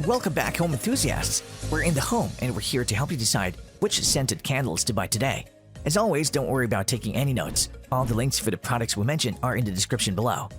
Welcome back, home enthusiasts. We're in the home and we're here to help you decide which scented candles to buy today. As always, don't worry about taking any notes. All the links for the products we mentioned are in the description below.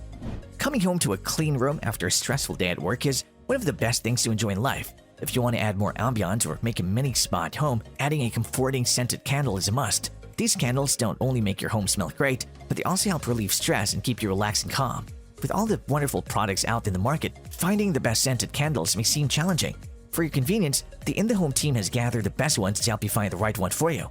Coming home to a clean room after a stressful day at work is one of the best things to enjoy in life. If you want to add more ambiance or make a mini spa at home, adding a comforting scented candle is a must. These candles don't only make your home smell great, but they also help relieve stress and keep you relaxed and calm. With all the wonderful products out in the market, finding the best scented candles may seem challenging. For your convenience, the In The Home team has gathered the best ones to help you find the right one for you.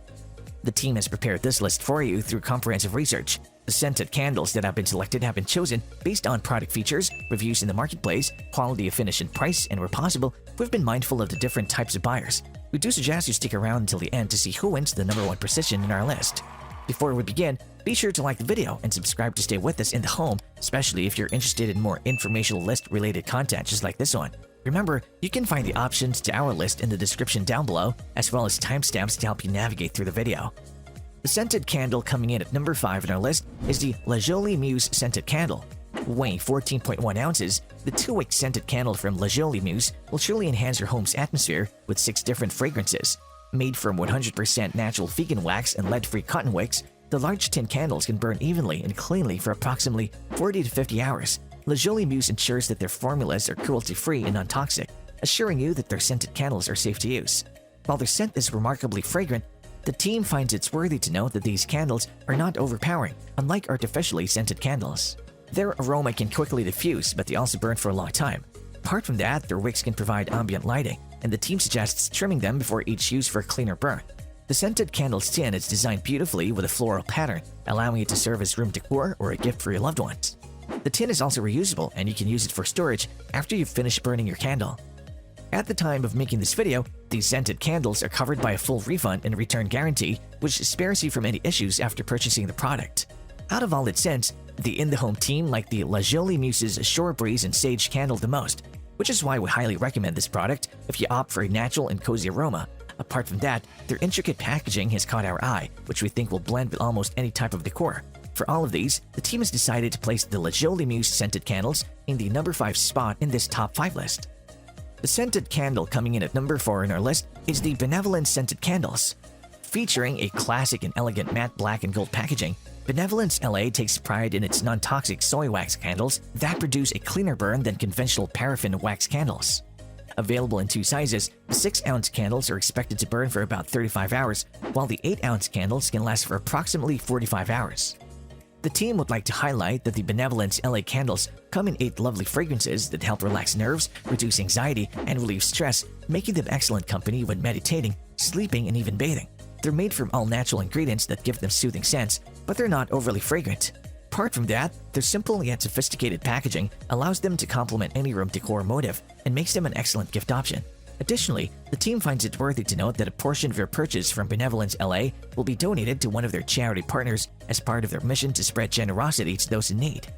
The team has prepared this list for you through comprehensive research. The scented candles that have been selected have been chosen based on product features, reviews in the marketplace, quality of finish and price, and where possible, we've been mindful of the different types of buyers. We do suggest you stick around until the end to see who wins the #1 position in our list. Before we begin, be sure to like the video and subscribe to stay with us in the home, especially if you're interested in more informational list-related content just like this one. Remember, you can find the options to our list in the description down below, as well as timestamps to help you navigate through the video. The scented candle coming in at number 5 in our list is the JOLIE MUSE scented candle. Weighing 14.1 ounces, the 2-wick scented candle from JOLIE MUSE will surely enhance your home's atmosphere with 6 different fragrances. Made from 100% natural vegan wax and lead-free cotton wicks, the large tin candles can burn evenly and cleanly for approximately 40 to 50 hours. JOLIE MUSE ensures that their formulas are cruelty-free and non-toxic, assuring you that their scented candles are safe to use. While their scent is remarkably fragrant, the team finds it's worthy to note that these candles are not overpowering, unlike artificially scented candles. Their aroma can quickly diffuse, but they also burn for a long time. Apart from that, their wicks can provide ambient lighting, and the team suggests trimming them before each use for a cleaner burn. The scented candle's tin is designed beautifully with a floral pattern, allowing it to serve as room decor or a gift for your loved ones. The tin is also reusable, and you can use it for storage after you've finished burning your candle. At the time of making this video, these scented candles are covered by a full refund and return guarantee, which spares you from any issues after purchasing the product. Out of all its scents, the In The Home team like the JOLIE MUSE's Shore Breeze and Sage candle the most, which is why we highly recommend this product if you opt for a natural and cozy aroma. Apart from that, their intricate packaging has caught our eye, which we think will blend with almost any type of decor. For all of these, the team has decided to place the JOLIE MUSE scented candles in the number 5 spot in this top 5 list. The scented candle coming in at number 4 in our list is the Benevolence scented candles. Featuring a classic and elegant matte black and gold packaging, Benevolence LA takes pride in its non-toxic soy wax candles that produce a cleaner burn than conventional paraffin wax candles. Available in 2 sizes, the 6-ounce candles are expected to burn for about 35 hours, while the 8-ounce candles can last for approximately 45 hours. The team would like to highlight that the Benevolence LA candles come in 8 lovely fragrances that help relax nerves, reduce anxiety, and relieve stress, making them excellent company when meditating, sleeping, and even bathing. They're made from all-natural ingredients that give them soothing scents, but they're not overly fragrant. Apart from that, their simple yet sophisticated packaging allows them to complement any room decor motif and makes them an excellent gift option. Additionally, the team finds it worthy to note that a portion of their purchase from Benevolence LA will be donated to one of their charity partners as part of their mission to spread generosity to those in need.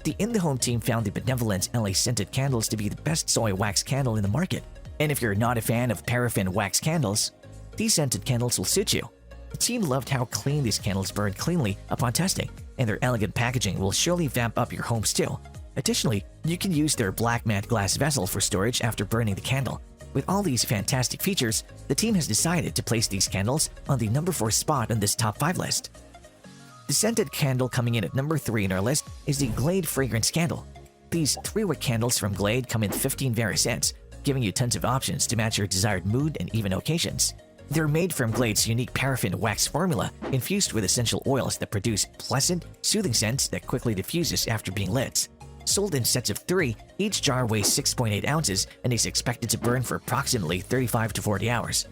The In The Home team found the Benevolence LA scented candles to be the best soy wax candle in the market. And if you're not a fan of paraffin wax candles, these scented candles will suit you. The team loved how clean these candles burn cleanly upon testing, and their elegant packaging will surely vamp up your home's too. Additionally, you can use their black matte glass vessel for storage after burning the candle. With all these fantastic features, the team has decided to place these candles on the number 4 spot on this top 5 list. The scented candle coming in at number 3 in our list is the Glade fragrance candle. These 3-wick candles from Glade come in 15 various scents, giving you tons of options to match your desired mood and even occasions. They're made from Glade's unique paraffin wax formula, infused with essential oils that produce pleasant, soothing scents that quickly diffuses after being lit. Sold in sets of 3, each jar weighs 6.8 ounces and is expected to burn for approximately 35 to 40 hours.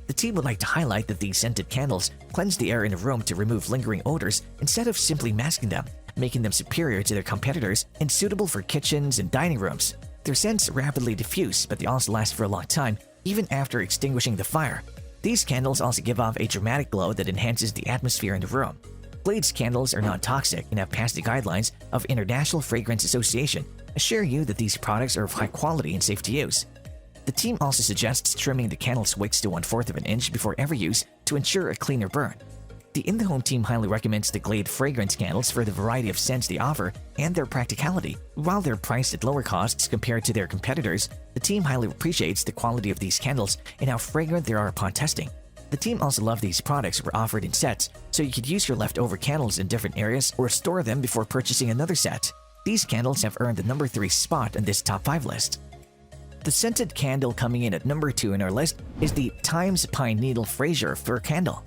The team would like to highlight that these scented candles cleanse the air in a room to remove lingering odors instead of simply masking them, making them superior to their competitors and suitable for kitchens and dining rooms. Their scents rapidly diffuse, but they also last for a long time, even after extinguishing the fire. These candles also give off a dramatic glow that enhances the atmosphere in the room. Glade's candles are non-toxic and have passed the guidelines of International Fragrance Association, assuring you that these products are of high quality and safe to use. The team also suggests trimming the candle's wicks to 1/4 of an inch before every use to ensure a cleaner burn. The In the Home team highly recommends the Glade fragrance candles for the variety of scents they offer and their practicality. While they're priced at lower costs compared to their competitors, the team highly appreciates the quality of these candles and how fragrant they are upon testing. The team also loved these products were offered in sets, so you could use your leftover candles in different areas or store them before purchasing another set. These candles have earned the number 3 spot on this top 5 list. The scented candle coming in at number 2 in our list is the Thymes Pine Needle Frasier Fir Candle.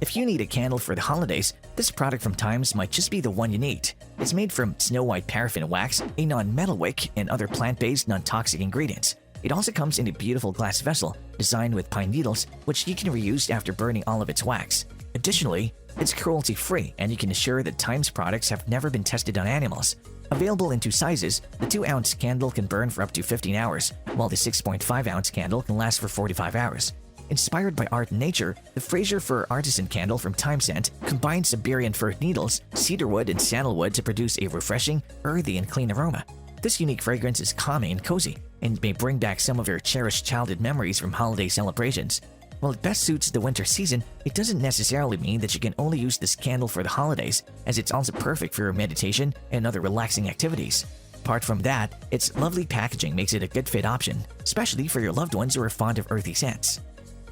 If you need a candle for the holidays, this product from Thymes might just be the one you need. It's made from snow white paraffin wax, a non-metal wick, and other plant-based non-toxic ingredients. It also comes in a beautiful glass vessel designed with pine needles, which you can reuse after burning all of its wax. Additionally, it's cruelty-free, and you can assure that Thymes products have never been tested on animals. Available in 2 sizes, the 2-ounce candle can burn for up to 15 hours, while the 6.5-ounce candle can last for 45 hours. Inspired by art and nature, the Frasier Fir Artisan Candle from Thymes Scent combines Siberian fir needles, cedarwood, and sandalwood to produce a refreshing, earthy, and clean aroma. This unique fragrance is calming and cozy, and may bring back some of your cherished childhood memories from holiday celebrations. While it best suits the winter season, it doesn't necessarily mean that you can only use this candle for the holidays, as it's also perfect for your meditation and other relaxing activities. Apart from that, its lovely packaging makes it a good fit option, especially for your loved ones who are fond of earthy scents.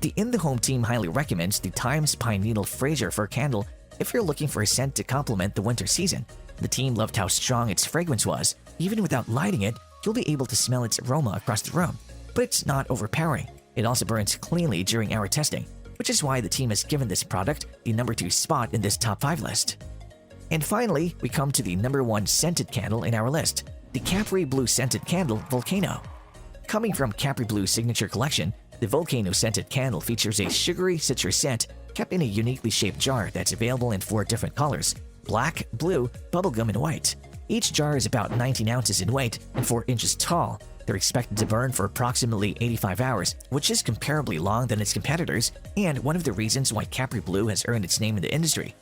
The In the Home team highly recommends the Thymes Pine Needle Frasier Fir Candle if you're looking for a scent to complement the winter season. The team loved how strong its fragrance was. Even without lighting it, you'll be able to smell its aroma across the room. But it's not overpowering. It also burns cleanly during our testing, which is why the team has given this product the number 2 spot in this top 5 list. And finally, we come to the number 1 scented candle in our list, the Capri Blue Scented Candle Volcano. Coming from Capri Blue's signature collection, the Volcano scented candle features a sugary citrus scent kept in a uniquely shaped jar that's available in 4 different colors: black, blue, bubblegum, and white. Each jar is about 19 ounces in weight and 4 inches tall. They're expected to burn for approximately 85 hours, which is comparably long than its competitors, and one of the reasons why Capri Blue has earned its name in the industry.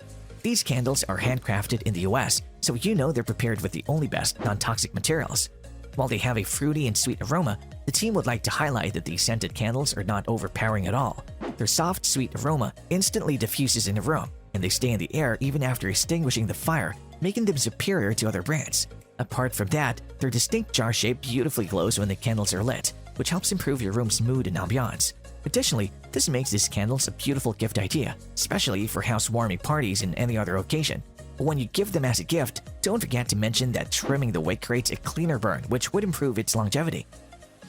These candles are handcrafted in the US, so you know they're prepared with the only best non-toxic materials. While they have a fruity and sweet aroma, the team would like to highlight that these scented candles are not overpowering at all. Their soft, sweet aroma instantly diffuses in the room, and they stay in the air even after extinguishing the fire, making them superior to other brands. Apart from that, their distinct jar shape beautifully glows when the candles are lit, which helps improve your room's mood and ambiance. Additionally, this makes these candles a beautiful gift idea, especially for housewarming parties and any other occasion. But when you give them as a gift, don't forget to mention that trimming the wick creates a cleaner burn, which would improve its longevity.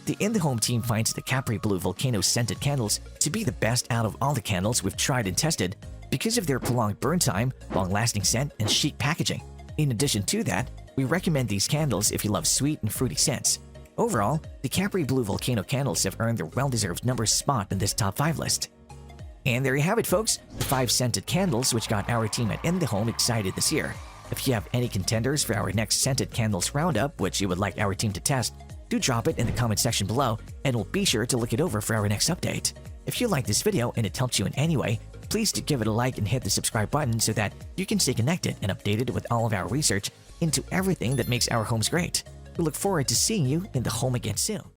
The In the Home team finds the Capri Blue Volcano scented candles to be the best out of all the candles we've tried and tested because of their prolonged burn time, long-lasting scent, and chic packaging. In addition to that, we recommend these candles if you love sweet and fruity scents. Overall, the Capri Blue Volcano candles have earned their well-deserved number spot in this top 5 list. And there you have it, folks, the 5 scented candles which got our team at In the Home excited this year. If you have any contenders for our next scented candles roundup which you would like our team to test, do drop it in the comment section below and we'll be sure to look it over for our next update. If you liked this video and it helped you in any way, please do give it a like and hit the subscribe button so that you can stay connected and updated with all of our research into everything that makes our homes great. We look forward to seeing you in the home again soon.